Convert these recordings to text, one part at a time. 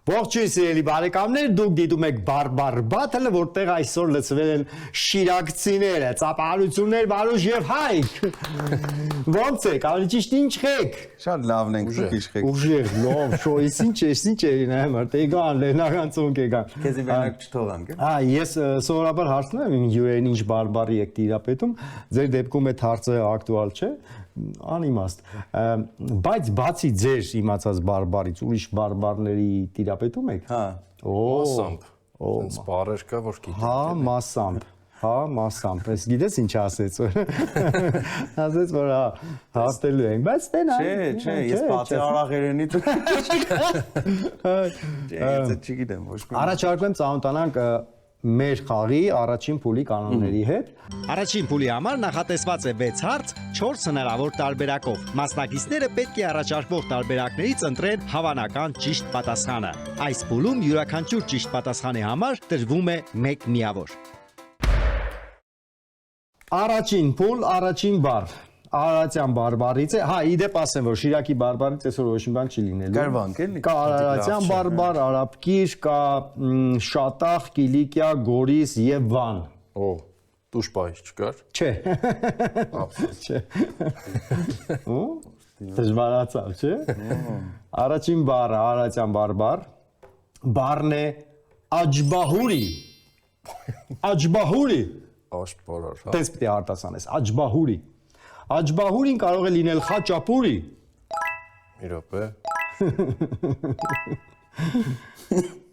Ողջույն սիրելի բարեկամներ, դուք դիտում եք բարբար բաթլը, որտեղ այսօր լցվել են շիրակցիները, ծափահարություններ, Վարուժ եւ Հայկ։ Ոնց եք, ավելի ճիշտ ինչ եք։ Շատ լավն ենք, դուք իշխեք։ Ուժեղ, լավ, շոյս ինչ էինա, մարտե գան, լենական ծոնք եկան։ Քեզի վերնակ չթողամ, գե։ Ես սովորաբար հարցնում եմ իմ հյուրերին ինչ բարբարի եք տիրապետում, ձեր դեպքում այդ հարցը ակտուալ չէ, անիմաստ, բայց բացի ձեր իմացած բարբարից ուրիշ բարբարների տիրապետում եք։ Հա։ Մասամբ։ Սենց բարեր կա, որ գիտեք։ Հա, մասամբ, ես գիտես ինչ ասեց, ասեց, որ հաստելու ենք, բայց տենա։ Չէ, ես բացի արաղերենից չգիտեմ, ոչ մի։ Առաջարկում եմ ծանոթանանք մեր խաղի առաջին փուլի կանոնների հետ։ Առաջին փուլի համար նախատեսված է 6 հարց 4 հնարավոր տարբերակով։ Մասնակիցները պետք է առաջարկվող տարբերակներից ընտրեն հավանական ճիշտ պատասխանը։ Այս փուլում յուրաքանչյուր ճիշտ պատասխանի համար տրվում է 1 միավոր։ Առաջին փուլ, առաջին բառ։ Արարատյան բարբարից է, հա, իդեպ ասեմ, որ Շիրակի բարբարից այսօր ոչ մի բան չի լինելու։ Կարվանք էլի։ Կա արարատյան բարբար, արաբկիր, կա Շատախ, Կիլիկիա, Գորիս եւ Վան։ Օ, տուշպայ չկար։ Չէ։ Չէ։ Ու դժվարացավ, չէ։ Առաջին բառը արարատյան բարբար, բառն է Աջբահուրի։ Աջբահուրի։ Աշպարար, հա։ Տես պետք է արտասանես, Աջբահուրի։ Աջբահուրին կարող է լինել խաչապուրի։ Մի րոպե։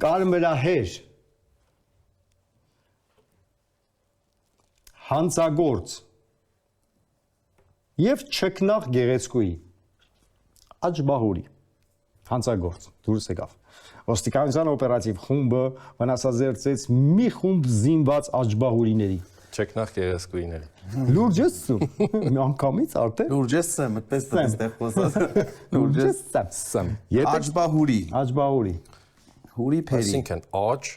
Կարմրահեր։ Հանցագործ։ Եվ չքնաղ գեղեցկուի։ Աջբահուրի։ Հանցագործ, դուրս եկավ։ Ոստիկանության օպերատիվ խումբը վնասազերծեց մի խումբ զինված աջբահուրիների։ Չեկնախ գեղեցկուիների։ Լուրջ ես սում, մի անգամից արդեն։ Լուրջ ես սեմ, այդպես տեղ խոսած։ Լուրջ ես սեմ։ Աջբահուրի։ Աջբահուրի։ Հուրի փերի։ Այսինքն աջ,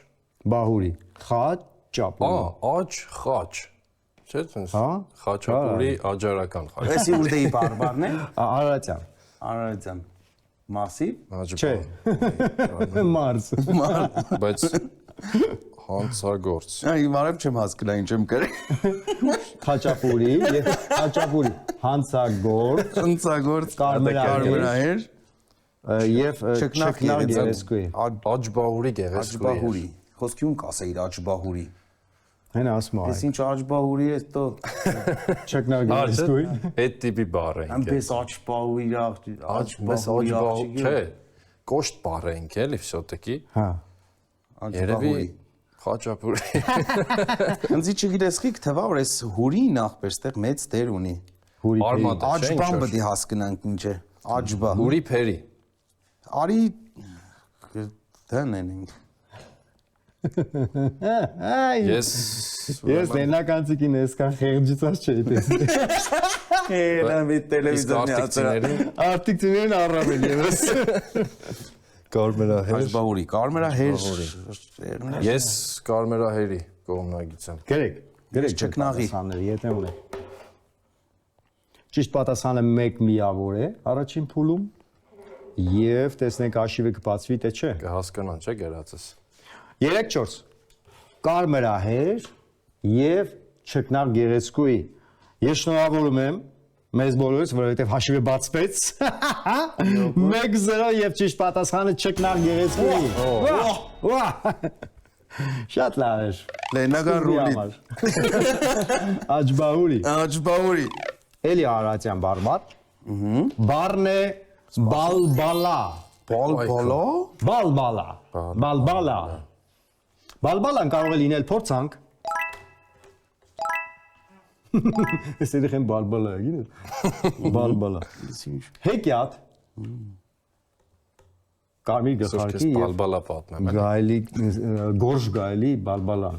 Բահուրի։ Խաչապուրի։ աջ, խաչ։ Չէ՞, սենց Հա։ խաչապուրի աջարական խաչ։ Էսի ուրդեի բարբարն է։ Արարատյան։ Արարատյան։ Մասիվ։ Չէ։ Մարս։ Բայց հանցագործ։ Իմ արև չեմ հասկնա ինչ եմ կրել։ Խաչապուրի եւ խաչապուրի։ Հանցագործ, Ընցագործ, կարմրահեր եւ չքնաղ չքնաղ գեղեցկուի։ Աջբահուրի գեղեցկուի։ Աջբահուրի։ Խոսքի ում կասեիր աջբահուրի։ Հենա ասում Ես ինչ աջբահուրի է, տո չքնաղ գեղեցկուի։ Այդ տիպի բառ ենք։ այնպես աջբահուրի, Աջբահուրի, չէ։ Կոշտ բառ ենք էլի, всё-таки։ Հա։ Երևի խաչապուրի։ Ինձ չգիտես խիկ թվա որ այս հուրի նախ այստեղ մեծ դեր ունի։ Հուրի։ Արմատը չէ ինչ Աջբան որ։ պետք է հասկանանք ինչ է։ Աջբա։ Հուրի փերի։ Արի դանենք։ Ես Ես դենականցիկին այսքան խեղճիցած չէի տեսել։ Հելա մի տելևիզորի արտիկցիների Արտիկցիներն առավել եւս։ կարմրահեր։ Աջբահուրի, կարմրահեր։ Ես կարմրահերի կողմնագից եմ։ Գրեք չքնաղի։ պատասխանները, եթե ունեք։ Ճիշտ պատասխանը 1 միավոր է առաջին փուլում եւ տեսնենք աշիվը կբացվի թե չէ։ Կհասկանան, չէ՞ գերածս։ 3-4 կարմրահեր եւ չքնաղ գեղեցկուի։ Ես շնորհավորում եմ մեզ բոլորից, որովհետեւ հաշիվը բացվեց։ 1-0 եւ ճիշտ պատասխանը չքնաղ գեղեցկուի։ Շատ լավ է։ Լենական ռուլի։ Աջբահուրի։ Աջբահուրի։ Էլի արարատյան բարբար։ Բառն է բալբալա։ Բալբալա։ Բալբալա։ Բալբալա։ Բալբալան կարող է լինել փորձանք։ Ես երեք եմ բալբալա, գիտես։ Բալբալա։ Հեքիաթ։ Կարմիր գլխարկի եւ բալբալա պատմեմ։ գայլի գորշ գայլի բալբալան։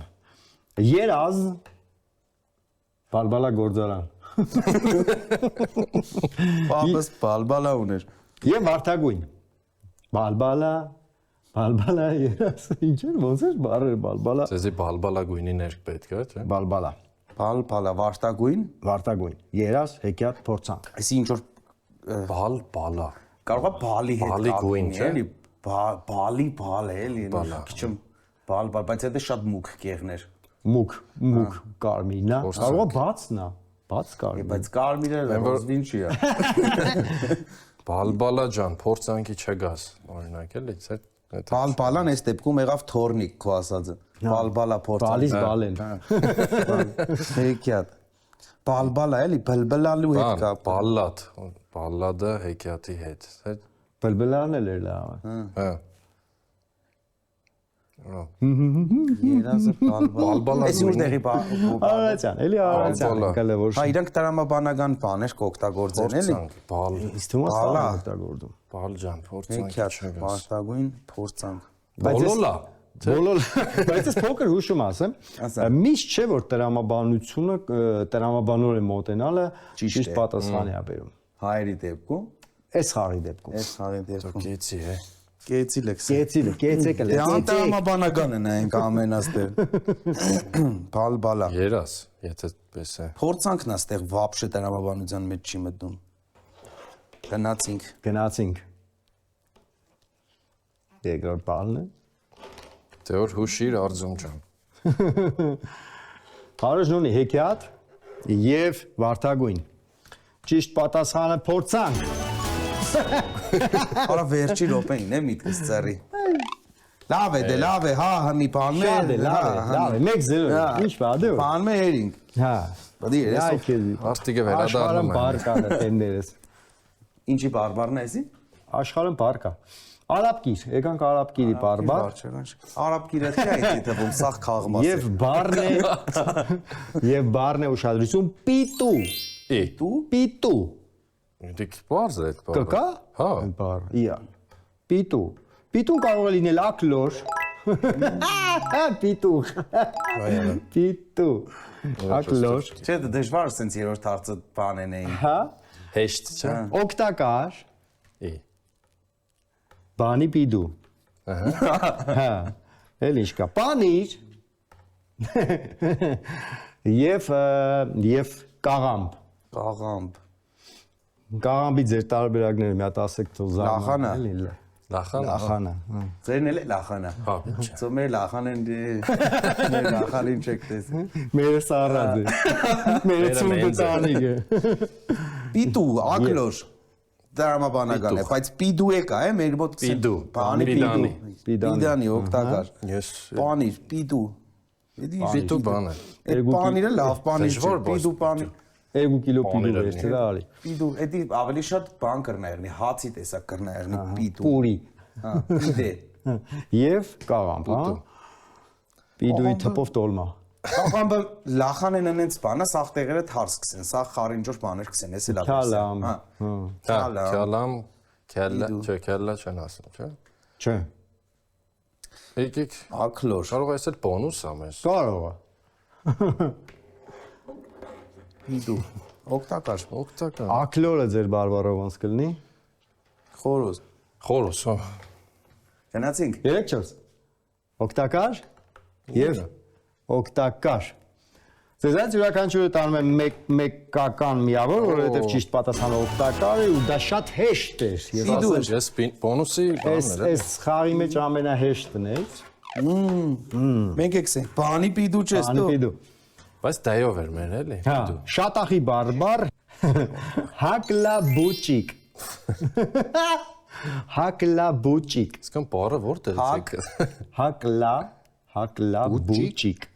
Երազ բալբալա գործարան։ Պապս բալբալա ուներ։ Եվ վարդագույն։ Բալբալա, բալբալա երաս, ինչ էր, ոնց էր բառը բալբալա։ Ձեզի բալբալա գույնի ներք պետք է, չէ՞։ Բալբալա, Բալբալա, վարտագույն։ վարդագույն, երաս, հեքիաթ, փորձանք։ Այսի ինչ որ Բալբալա։ կարող է բալի հետ Բալի գույն, չէ՞։ էլի բալի բալ է էլի, քիչ բալ, բայց դա շատ մուկ կեղներ։ Մուկ կարմիրն է։ Կարող է բացն է, բաց կարմիր։ Բայց կարմիրը ռոզվին չի է։ Բալբալա ջան, փորձանքի չգաս, օրինակ էլի, Բալբալան այս դեպքում եղավ թորնիկ քո ասածը։ Բալբալա փորձանք։ Բալից բալեն։ Հեքիաթ։ Բալբալա էլի բլբլալու հետ կա։ Բալլադը հեքիաթի հետ։ Բլբլան էլ էր լավ։ Հա։ Երազը բալբալա։ Այս ուրտեղի Արարատյան, էլի Արարատյան եկել է որ։ Հա, իրանք տրամաբանական բաներ կօգտագործեն էլի։ Բալ, Իստումա սա օգտագործում։ բալ ջան, փորձանքի Հեքիաթ, չգաս։ մարտագույն փորձանք։ Բոլոլա։ Բոլոր, բայց ես փոքր հուշում ասեմ, միշտ չէ որ տրամաբանությունը տրամաբանորեն մոտենալը ճիշտ պատասխան է բերում։ Հայերի դեպքում, Այս խաղի դեպքում։ այս խաղի դեպքում։ Կեցի է։ Կեցիլ եք։ Կեցիկը Դե անտրամաբանական են այնք ամենաստեր։ Բալբալա։ Երաս, եթե պես է։ Փորձանքն է ստեղ վաբշե տրամաբանության մեջ չի մտնում։ Գնացինք։ Երկրորդ բալն է։ Դե որ հուշիր Արձում ջան։ Հարուժնունի հեքիաթ եւ վարդագույն։ Ճիշտ պատասխանը փորձանք։ Արա վերջի րոպեին է միտքս ծերի։ Լավ է, դե լավ է, հա, մի բան է։ Լավ է, 1-0։ Ինչ բադու։ Բան է հերինք։ Հա։ Բադի է, Այ քեզի։ Արտիգը վերադառնում է։ Բարկա տենդերս։ Ինչի բարբարն է էսի։ Աշխարհում բարկա։ Արաբկիր, եկանք արաբկիրի բարբար։ Արաբկիրը չէ այդ դեպքում սաղ քաղմաս է։ Եվ բառն է ուշադրություն պիտու։ Պիտու։ Դիք բարձ է այդ բառը։ Կա։ Հա։ Բառ։ Իա։ Պիտու։ Պիտուն կարող է լինել ակլոր։ Պիտու։ Պիտու։ Ակլոր։ Չէ, դժվար է սենց երրորդ հարցը բանեն էին։ Հա։ Հեշտ չէ։ Օգտակար։ Ի։ Բանի պիդու։ Հա։ Էլ ինչ կա։ Պանիր։ Եվ կաղամբ։ Կաղամբ։ Կաղամբի ձեր տարբերակները մի հատ ասեք թող Լախանա։ Լախանը։ Ձերն էլ է լախանա։ Հա։ Ծո մեր լախանեն մեր լախանին չեք տեսել։ Մերը սարած է։ Մերը ծունդը տանիգը։ Պիտու, ակլոր։ Դրամաբանական է, բայց պիդու եկա է մեր մոտ Պիդու, բանի պիդանի։ Պիդանի օգտակար։ Ես Պանիր, պիդու։ պիտու բան է։ Այդ պանիրը լավ պանիր չէ, պիդու պանիր։ 2 կիլո պիդու վերցրել արի։ Պիդու, էդի ավելի շատ բան կրնայերնի, հացի տեսակ կրնայերնի պիդու։ Պուրի։ Հա, պիդե։ Եվ կաղամբ, հա։ Պիդուի թփով տոլմա։ Կաղամբը լախանեն այնց բանը, սաղ տեղերը թարս կսեն, սաղ խարինջոր բաներ կսեն, էսի լավ։ Քալամ։ Քալամ, քալա, չէ, քալա չեն ասում, չէ։ Չէ։ Եկեք, Ակլոր։ կարող է ասել բոնուս ա մեզ։ Կարող է։ Պիդու։ Օգտակար։ Օգտակար։ Ակլորը ձեր բարբարով ոնց կլինի։ Խորոս։ Խորոս, հա։ Գնացինք։ 3-4։ Օգտակար եւ օգտակար։ Ձեզ յուրաքանչյուրը տանում է մեկական միավոր, որովհետեւ ճիշտ պատասխանը օգտակար է ու դա շատ հեշտ է։ Պիդու է, ես բոնուսի բանն է։ Այս խաղի մեջ ամենահեշտն է։ Մենք եկսենք, բանի պիդու չես Բանի դու։ պիդու։ Բայց դայով էր մեր էլի։ Հա, շատախի բարբար հակլաբուճիկ։ Հակլաբուճիկ։ Իսկան բառը որտեղից եկել։ Հակլաբուճիկ։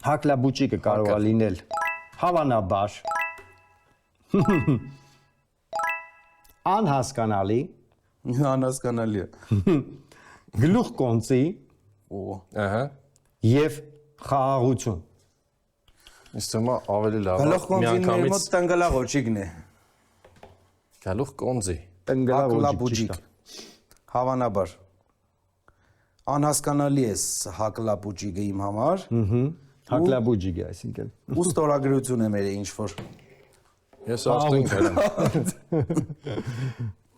Հակլաբուճիկը կարող է լինել հավանաբար անհասկանալի, Անհասկանալի է։ գլուխ կոնցի Ահա։ եւ խաղաղություն։ Իսկ թվում է ավելի լավ է Գլուխ կոնձին մեր մոտ տնգլաղոճիկն է։ գալուխ կոնձի։ Հակլաբուճիկ։ Հավանաբար։ Անհասկանալի է հակլաբուճիկը իմ համար։ Հակլաբուճիկ է, այսինքն։ Ու ստորագրություն է մեր ինչ որ։ Ես արդեն գերեմ։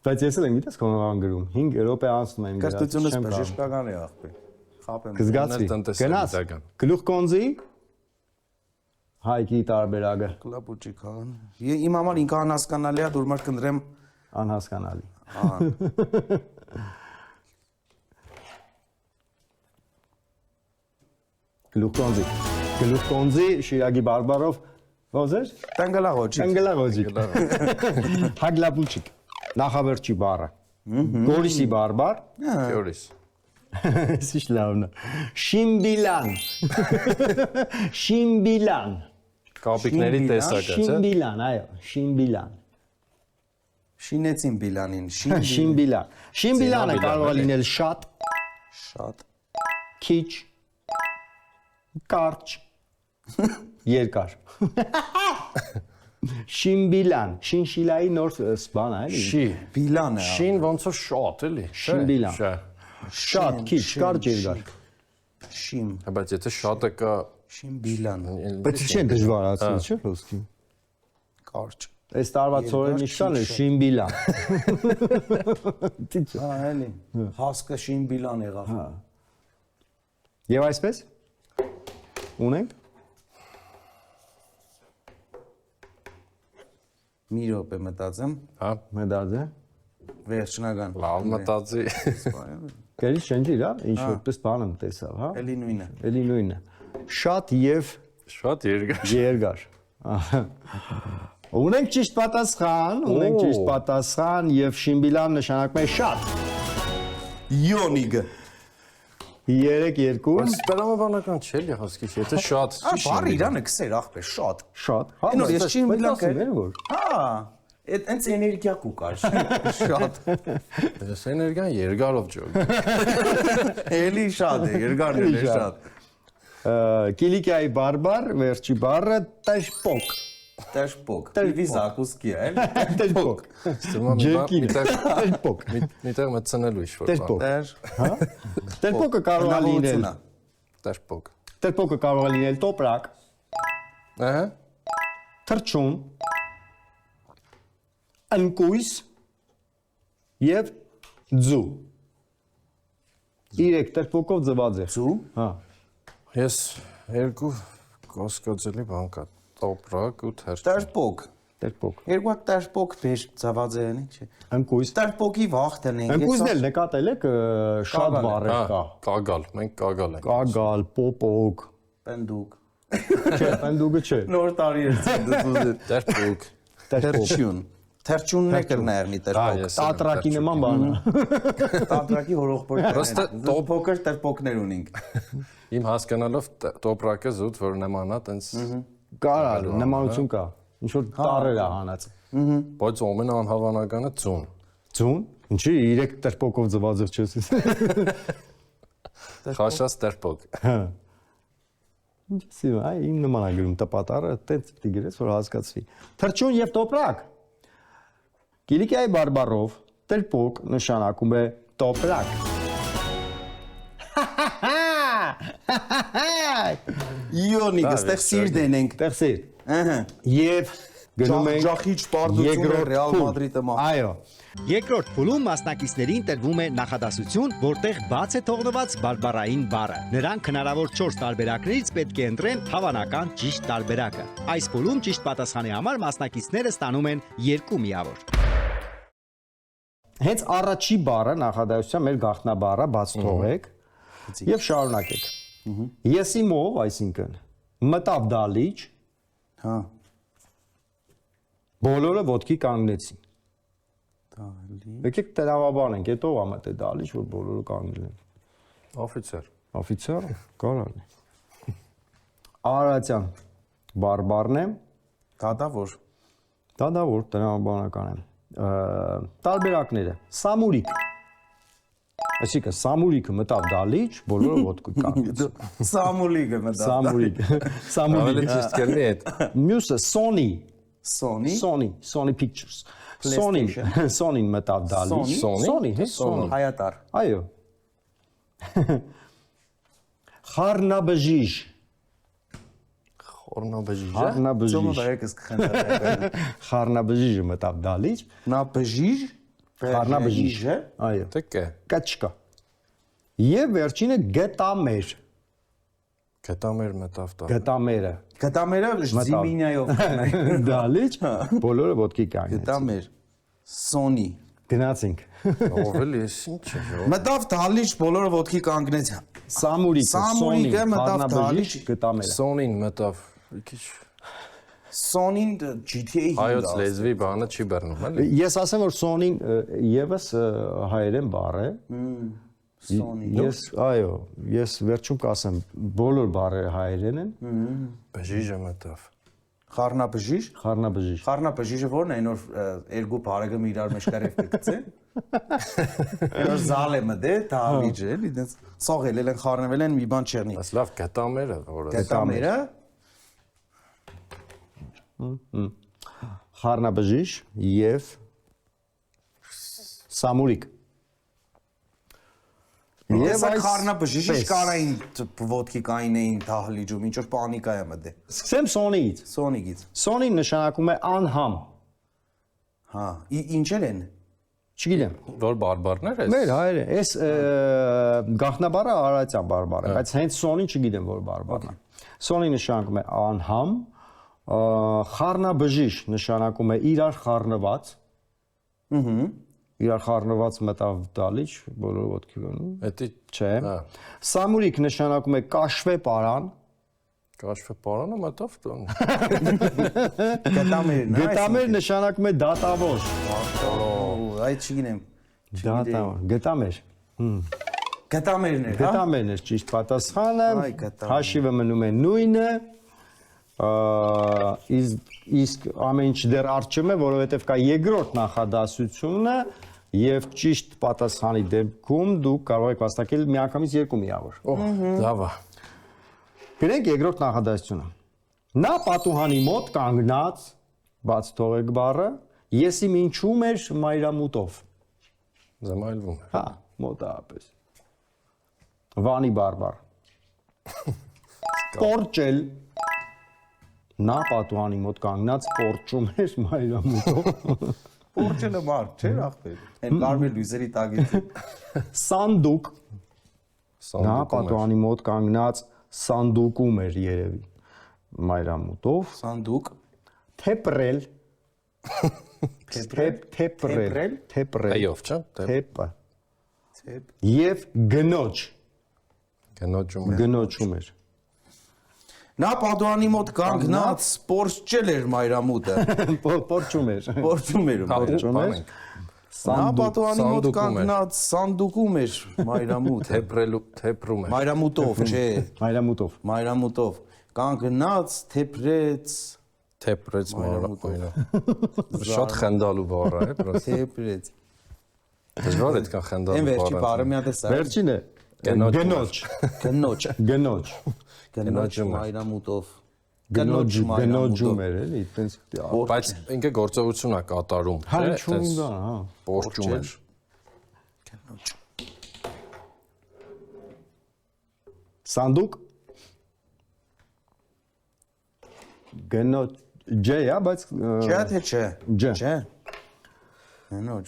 Բայց ես էլ եմ գիտես կոնական գրում 5 րոպե անցնում եմ գրած։ Կրթությունս բժշկական է ախպի։ Խապեմ։ Կզգացվի։ Գնաց։ Գլուխ կոնձի հայկի տարբերակը Հակլաբուճիկ, հա։ Իմ համար ինքը անհասկանալի է, դուր մար կնդրեմ անհասկանալի։ Գլուխկոնձի Շիրագի բարբարով ո՞զ էր։ Տանգալաղոջիկ։ Անգլաղոջիկ։ Հագլապուչիկ։ Նախավերջի բառը։ Գորիսի բարբար։ Գորիս։ Սիշ լավն է։ Շիմբիլան։ Շիմբիլան։ Կապիկների տեսակը, չէ՞։ Շիմբիլան, այո, շիմբիլան։ Շինեցին Բիլանին, Շիմբիլան։ Շիմբիլանը կարող է լինել շատ, շատ, քիչ, կարճ, երկար։ Շիմբիլան, շինշիլայի նոր բան է, էլի։ Շի։ Բիլան է։ Շին ոնց որ շատ էլի։ Շիմբիլան։ Շատ, քիչ, կարճ, երկար։ Շիմ, Բայց եթե շատը կա Շիմ Բիլան, Բայց չեն դժվարացնում, չէ՞ ոսկի։ կարճ։ Այս տարվա ծորեն իշտան է շիմբիլան։ Էլի, հասկը Շիմ Բիլան եղավ։ Եվ այսպես ունենք Մի րոպե մտածեմ, հա մեդաձե։ վերջնական։ լավ մտածի Գերի շենջի, հա, ինչ որպես բան եմ տեսավ, հա։ Էլի նույնը։ Էլի նույնը։ Շատ եւ շատ երկար երկար։ Ունենք ճիշտ պատասխան եւ շիմբիլան նշանակում է շատ։ Յոնիգը։ 3-2 բայց տրամաբանական չէ լի հասկի եթե շատ Բարի Իրանը քսեր ախպեր, շատ։ շատ։ Հա, Նոր ես Շիմ Բիլան կեր որ։ Հա, այնց էներգիա կուկար, շատ։ ես էներգիան երկարով ջոգ Էլի շատ է, երկարն է շատ։ Կիլիկիայի բարբար, վերջի բառը տաշպոկ։ Տաշպոկ։ Տիվի զակուսկի է, էլի։ Տաշպոկ։ Տաշպոկ։ միտեղ մտցնելու ինչ-որ Տաշպոկ։ Տեր, Հա։ Տաշպոկը կարող է լինել։ տաշպոկ Տաշպոկը կարող է լինել տոպրակ, ահա թռչուն, ընկույզ եւ ձու։ 3 տաշպոկով ձված է։ Ձու։ Հա։ ես երկու կասկածելի բան կա տոպրակ ու թերթ Տաշպոկ։ Տաշպոկ։ Երկու հատ տաշպոկ բեր ծավաձեն, չէ։ Ընկույզ։ Տաշպոկի վախտն ենք։ Ընկույզն էլ նկատել եք շատ բառեր կա։ կագալ մենք կագալ ենք Կագալ, պոպոկ։ Պնդուկ։ Չէ, պնդուկը չէ։ Նոր տարի էր ցույց։ տաշպոկ Թերչյուն։ Թերչյունն է կրներնի տաշպոկ։ ես Տատրակի նման բան է։ Տատրակի հորողբոր։ Պրոստը Փոքր տաշպոկներ ունենք։ իմ հասկանալով տոպրակը զուտ որ նմանա տենց Կարալ, նմանություն կա։ Ինչ որ տարել է հանած։ բայց ամենաանհավանականը ծուն Ձուն։ Ինչի 3 տաշպոկով ձված է չես։ խաշած տաշպոկ Ինչի՞ այ իմ նման է գրում տպատարը, տենց պիտի գրես որ հասկացվի։ Թռչուն եւ տոպրակ։ Կիլիկիայի բարբառով տերպոկ նշանակում է տոպրակ։ Յոնիգը ստեղ սիրտ ենք։ Տերսիր։ Ահա։ Եվ գնում ենք Ջախիչ պարտությունը Ռեալ Մադրիդը մա։ Այո։ Երկրորդ փուլում մասնակիցներին տրվում է նախադասություն, որտեղ բաց է թողնված բարբառային բառը։ Նրանք հնարավոր 4 տարբերակներից պետք է ընտրեն հավանական ճիշտ տարբերակը։ Այս փուլում ճիշտ պատասխանի համար մասնակիցները ստանում են 2 միավոր։ Հենց առաջի բառը նախադասության մեր գաղտնաբառը բաց թողեք եւ շարունակեք։ Եսիմով, այսինքն մտավ դալիճ, Հա։ բոլորը ոտքի կանգնեցին։ Դալի։ Եկեք տրամաբանենք, հետո ամետ է դալիճ, որ բոլորը կանգնել են։ օֆիցեր Օֆիցեր, կարան։ Արարատյան բարբառն է, Դադավոր։ դադավոր տրամաբանական է։ Տարբերակները՝ սամուրիկ։ Այսինքն սամուրիկը մտավ դալիճ, բոլորը ոտքի կանգնեցին։ Սամուլիգը մտա։ Սամուրիկ։ ավելի Սամուրիկ։ ճիշտ կլինի այդ Մյուսը Sony, Սոնի։ Sony Pictures։ Sony-ին մտավ դալիճ։ Sony, հե, Sony։ Հայատար։ Այո։ Խառնաբժիժ։ խորնաբժիժը Խառնաբժիժ։ Ծոմը եկես կխնդրեմ։ Խառնաբժիժը մտավ դալիճ։ Նա բժիժ։ Խառնաբժիժ։ Այո։ թե կե Կաչկա։ Եվ վերջինը գտամեր։ գետամեր մտավ տա Գտամերը։ Գտամերը զիմինյայով։ Դալիճ բոլորը ոտքի կանգնեցին։ Գտամեր։ Սոնի։ Գնացինք։ Ով էլի էս ինչ է։ Մտավ դալիճ բոլորը ոտքի կանգնեց։ Սամուրիկը, Սամուրիկը մտավ խառնաբժիշկ գտամերը։ Սոնին մտավ։ Մի քիչ Սոնին GTA-ի հայոց լեզվի բանը չի բռնում, էլի։ Ես ասեմ որ Սոնին եւս հայերեն բառ է։ Սոնի։ Այո, ես վերջում կասեմ բոլոր բառերը հայերեն են։ Բժիշկը մտավ։ Խառնաբժիշկ։ Խառնաբժիշկ։ Խառնաբժիշկը ո՞րն է, նոր երկու բարեկամ իրար մեջ կարև կգցեն։ Որ զալը մտե, դալիճը, էլի, դες սողել են խառնվել են մի բան չեղնի։ Աս լավ գտամերը, որը Գետամերը Խառնաբժիշկ եւ Սամուրիկ։ Ես խառնաբժիշկ կարային ոտքի կային էին դահլիճում, ինչ որ պանիկա է մտե։ Սկսեմ Սոնիից։ Սոնիգից։ Սոնին նշանակում է անհամ։ Հա, ինչ են։ Չգիտեմ։ որ բարբարներ է։ Մեր հայերը, այս գաղտնաբառը արարատյան բարբառ է, բայց հենց Սոնին չգիտեմ որ բարբառն է։ Սոնի նշանակում է անհամ, խառնաբժիշկ նշանակում է իրար խառնված։ Իրար խառնված մտավ դալիճ, բոլոր ոտքի գնում։ Էդի Չէ։ Սամուրիկ նշանակում է կաշվե պարան։ կաշվե պարանը մտավ տան։ Գետամերն է։ Գետամեր նշանակում է դատավոր։ Այդ չգիտեմ։ Դատավոր, գետամեր։ Գետամերն է, հա։ Գետամերն է ճիշտ պատասխանը։ Այ, գետամեր։ Հաշիվը մնում է նույնը։ Իսկ ամեն ինչ դեռ արջում է, որովհետև կա երկրորդ նախադասությունը եւ ճիշտ պատասխանի դեպքում դուք կարող եք վաստակել միանգամից 2 միավոր։ Լավ է։ Գնանք երկրորդ նախադասությունը։ Նա պատուհանի մոտ կանգնած, բաց թողեք բառը, ես իմ ինչում էր մայրամուտով։ Զամայլվում է։ Հա, մոտավորապես։ Վանի բարբառ։ Պորճել Նա պատուհանի մոտ կանգնած պորճում էր մայրամուտով։ Պորճելը մարդ, չէ՞ ախպեր։ Այն կարմիր լույսերի տակից։ Սանդուկ Նա Սանդուկում պատուհանի մոտ կանգնած սանդուկում էր երևի մայրամուտով։ Սանդուկ։ Թեփրել Թեփրել Այով, չէ՞։ Թեպը Թեպ։ Եվ գնոջ Գնոջում է։ էր Նա պատուհանի մոտ կանգնած պորճել էր մայրամուտը։ Պորճում էր Պորճում էր։ Պորճում էր Նա պատուհանի մոտ կանգնած սանդուկում էր մայրամուտը։ Թեփրում է։ Մայրամուտով, չէ։ մայրամուտով Մայրամուտով կանգնած թեփրեց Թեփրեց մայրամուտը։ Շատ խնդալու բառ է, պրոստը։ թեփրեց։ Դժվար է այդքան խնդալու Այն վերջի բառ։ բառը մի հատ է սա։ Վերջին է Գնոջ։ Գնոջ։ Գնոջ Գնոջ մայրամուտով։ Գնոջում էր էլի այտենց Բայց ինքը գործողություն է կատարում, Հա չէ՞։ ինչու՞ դա, հա Պորճում էր։ Գնոջ։ Սանդուկ Գնոջ ջե, հա, բայց Չէ՞ թե չէ։ Ջե։ Չէ։ Գնոջ։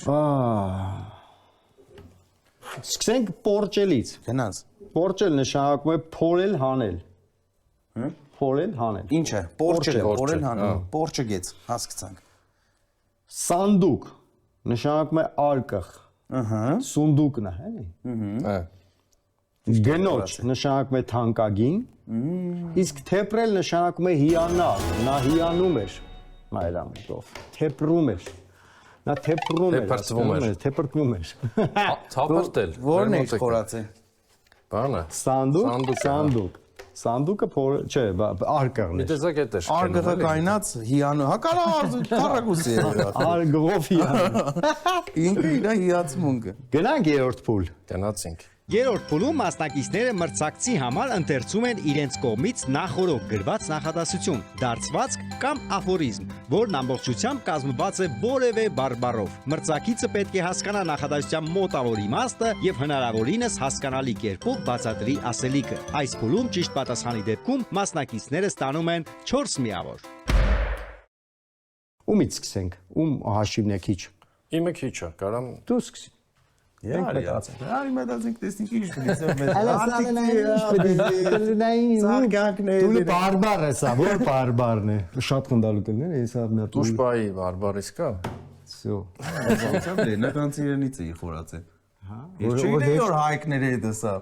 Սկսենք պորճելից։ Գնաց։ Պորճել նշանակում է փորել հանել։ Հա։ Փորել հանել։ Ինչ է։ Պորճել, Պորճել, պորել հան։ հա։ Պորճը գեց, հասկացանք։ Սանդուկ նշանակում է արկղ։ Ահա։ Սունդուկն է, էլի։ Հա։ Գնոջ նշանակում է թանկագին։ Իսկ թեփրել նշանակում է հիանալ։ Նա հիանում էր մայրամուտով։ Թեփրում էր։ Նա թեփրում էր, Թեփրծվում էր։ թեփրտվում էր։ Թափրտել։ Որն է խորացել։ Բանը։ Սանդուկ։ Սանդուկը չէ, արկղն Մի է։ տեսակ էդ է։ Արգղը կայնած հիանու։ Հա կարա քարակուսի է։ Արգղով հիանում։ Ինքը իր հիացմունքը։ Գնանք երրորդ փուլ։ Գնացինք։ Երրորդ փուլում մասնակիցները մրցակցի համար ընթերցում են իրենց կողմից նախորոք գրված նախադասություն, դարձվածք կամ աֆորիզմ, որն ամբողջությամբ կազմված է որևէ բարբառով։ Մրցակիցը պետք է հասկանա նախադասության մոտավոր իմաստը եւ հնարավորինս հասկանալի կերպով բացատրի ասելիքը։ Այս փուլում ճիշտ պատասխանի դեպքում մասնակիցները ստանում են 4 միավոր։ Ումից սկսենք։ Ում հաշիվն է քիչ։ Իմը քիչ է, կարամ Դու սկսի։ Արի մտածենք տեսնենք ինչ պետք է։ Դու բարբար ես, որ բարբարն է։ Շատ խնդալու կլներ, հեսա մի հատ։ Դուշպայի բարբարիս կա։ Всё։ Ոնց է լենականից իրենից է խորած է։ Հա։ Ես չգիտեի որ հայկները է դասա։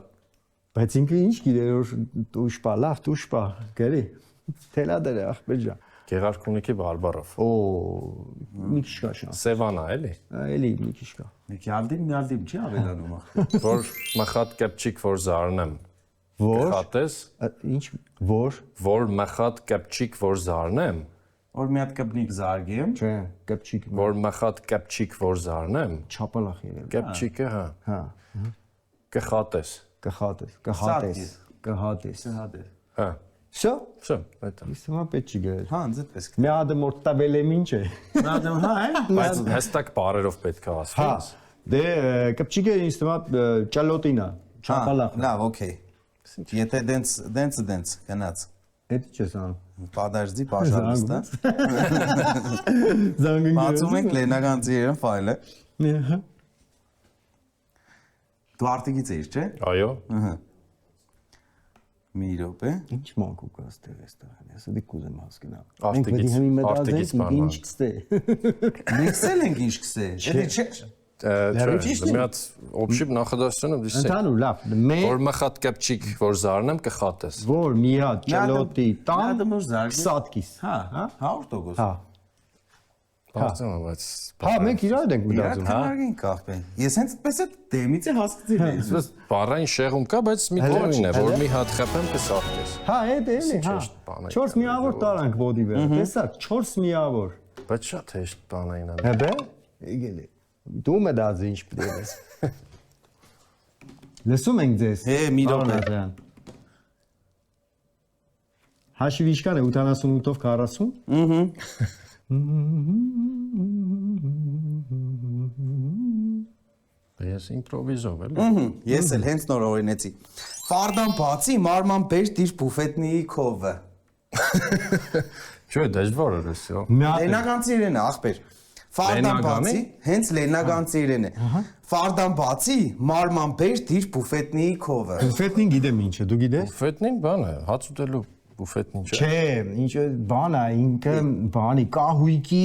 Բայց ինքը ինչ գիտեր որ դուշպա, լավ դուշպա, գերի։ Թելադեր է ախպեր ջան։ Գեղարքունիքի բարբարով։ Օ, մի քիչ կա շանս։ Սևանա էլի։ Էլի մի քիչ կա։ Միալդիմ չի ավելանում ախ։ Որ մխատ կապչիկ որ զարնեմ։ Որ Խատես, ինչ որ մխատ կապչիկ որ զարնեմ։ Որ մի հատ կպնիկ զարգեմ։ չէ, կապչիկ Որ մխատ կապչիկ որ զարնեմ։ չապալախ երևի։ Կապչիկը, հա։ Հա, Կխատես։ կհատես։ Հա։ Всё, Всё, это։ իսկ հիմա պետք չի գրել։ Հա, ինձ էս։ Մի հատ մորտաբելեմ ինչ է։ Նադեմ հա է։ Բայց հստակ բարերով պետք է Հա, ասես։ դե կապչիկը ինձ թվում է ճալոտինա, չապալախ։ Լավ, օքեյ։ Եթե դենց գնաց։ Էդ չես անում։ Подожди, пожалуйста։ Զանգին։ Բացում ենք լենականից իրեն ֆայլը։ Հա։ Դու արտիքից ես, չէ։ Այո։ Ահա։ Մի րոպե։ Ինչ մանկու կա ստեղ այստեղ։ Ես դի կուզեմ հասկանալ։ Արտիքից- արտիքից բանալ։ Ինչ կստե։ Նեքսել ենք ինչ կսե։ Էլի չէ։ Չէ, մի հատ օբշիպ նախադասությունը դիսե։ Ընդհանուր լավ, Որ մխատ կապչիկ որ զարնեմ կխատես։ որ մի հատ ճալոտի տան Նադեմ որ զարգեմ։ 20 կիս։ Հա, 100%։ Հա։ Բացում եմ, բայց Հա, մենք իրար ենք Իրար մտածում, հա։ քննարկին կախվեն։ Ես հենց այդպես է դեմից է հասկացել ես։ Ես բառային շեղում կա, բայց մի կողմին է, որ մի հատ խփեմ կսարքես։ Հա, էդ էլի, հա։ Ճիշտ բան է 4 միավոր տարանք ոդի վրա։ Տեսա, 4 միավոր։ Բայց շատ հեշտ բանային է։ Հəbə? Եկել է։ Դու մտածի ինչ պետք է ես։ Լսում ենք ձեզ։ Հե, մի րոպե։ Հաշիվ ինչքան է 88-ով 40։ Ես իմպրովիզով էլի։ Ես էլ հենց նոր օրինեցի։ Ֆարդան բացի մարման բեր դիր բուֆետնի քովը։ Չէ, դժվար է էսյո։ Լենականցի իրեն է, ախպեր։ Ֆարդան բացի, հենց լենականցի իրեն է։ Ֆարդան բացի մարման բեր դիր բուֆետնի քովը։ Բուֆետնին գիտեմ ինչ է, դու գիտես։ Բուֆետնին բան է, հաց ուտելու բուֆետնին չէ։ Չէ, ինչ է բան է, ինքը բանի կահույքի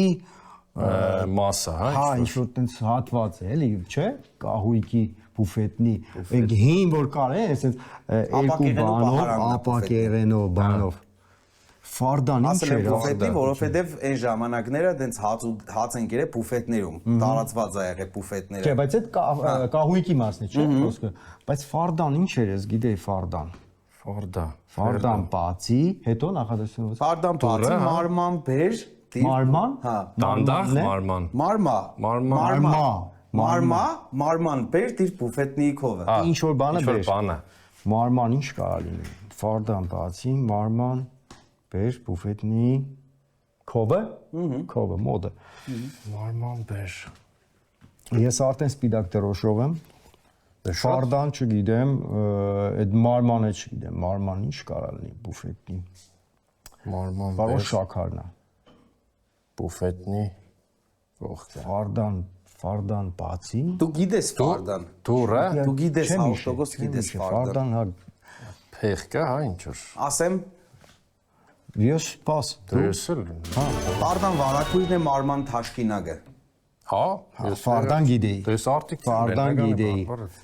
Մասա, հա։ հա, ինչ որ տենց հատված է, էլի, չէ՞։ Կահույքի բուֆետնի։ Այդ հին որ կար է, այսպես երկու բանով, ապակեղենով, բանով։ Ֆարդան ինչ Ասել է, եմ բուֆետնի, որովհետև այն ժամանակները դենց հաց են գերե բուֆետներում։ Տարածված է եղել բուֆետները։ չէ, բայց այդ կահույքի մասն է, չէ՞, խոսքը։ Բայց ֆարդան ինչ էր, ես գիտեի ֆարդան։ Ֆորդա։ Ֆարդան բացի, հետո նախադասությունը Ֆարդան բացի մարման բեր դիր մարման, հա, Դանդաղ մարման։ մարմա, մարման բեր դիր բուֆետնի քովը։ ինչ որ բանը Ինչ որ բեր։ բան է։ Մարման ինչ կարա լինի։ Ֆարդան բացի, մարման, բեր, բուֆետնի քովը, քովը մոդը։ Մարման բեր։ Ես արդեն սպիտակ դրոշով եմ։ Ֆարդան չգիտեմ, այդ մարմանը չգիտեմ, մարման ինչ կարա լինի բուֆետնի։ Մարման Կարող բեր շաքարն է։ բուֆետնի կողքը։ Ֆարդան բացի։ Դու գիտես ֆարդան։ Դուրը Դու գիտես Չեմ 100% գիտես ֆարդան։ Ֆարդան հա փեղ կա, հա ինչ որ։ Ասեմ, ես սպաս։ Դրես էլ։ ֆարդան վարակույրն է մարման թաշկինագը։ Հա, Ֆարդան գիտեի։ Դες արտիք Ֆարդան գիտեի։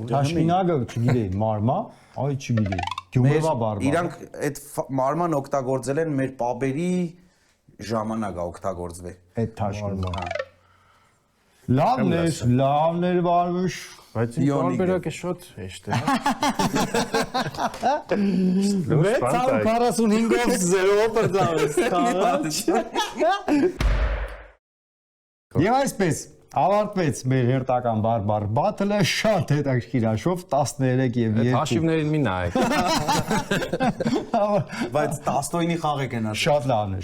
Թաշկինագը չգիտեի, մարմա, այ չգիտեի։ Գյումրվա բարբար։ Իրանք այդ մարման օգտագործել են մեր պապերի ժամանակա օգտագործվել։ Այդ թաշկինը։ Լավն էր բարուշ։ Բայց ինձ տարբերակը շատ հեշտ է։ 645-ով 0-ով բրդավես։ Եվ այսպես ավարտվեց մեր հերթական բարբար բաթլը, շատ հետաքրքիր հաշվով 13 եւ 2։ Հաշիվներին մի նայեք։ Բայց 19-ի խաղ է գնաց։ Շատ լավն է,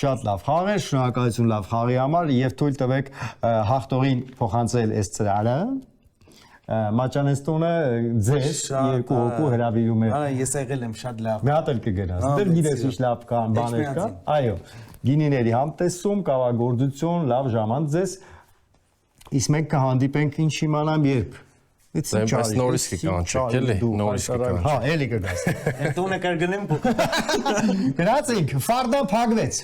շատ լավ խաղ է, շնորհակալություն լավ խաղի համար եւ թույլ տվեք հաղթողին փոխանցել այս ծրարը։ Մաճանեստոնը ձեզ երկու հոգու հրավիրում է։ Արա ես եղել եմ շատ լավ։ Մի հատ էլ կգնաս։ Դեռ գիտես ինչ լավ կան բաներ կա։ Այո։ Գինիների համտեսում, կավագործություն, լավ ժամանց ձեզ։ Իսկ մենք կհանդիպենք ինչ իմանամ երբ։ Բայց նորից կկանչեք, էլի, նորից կկանչեք։ Հա, էլի կգաս։ Տունը կրգնեմ։ Գնացինք, ֆարդան փակվեց։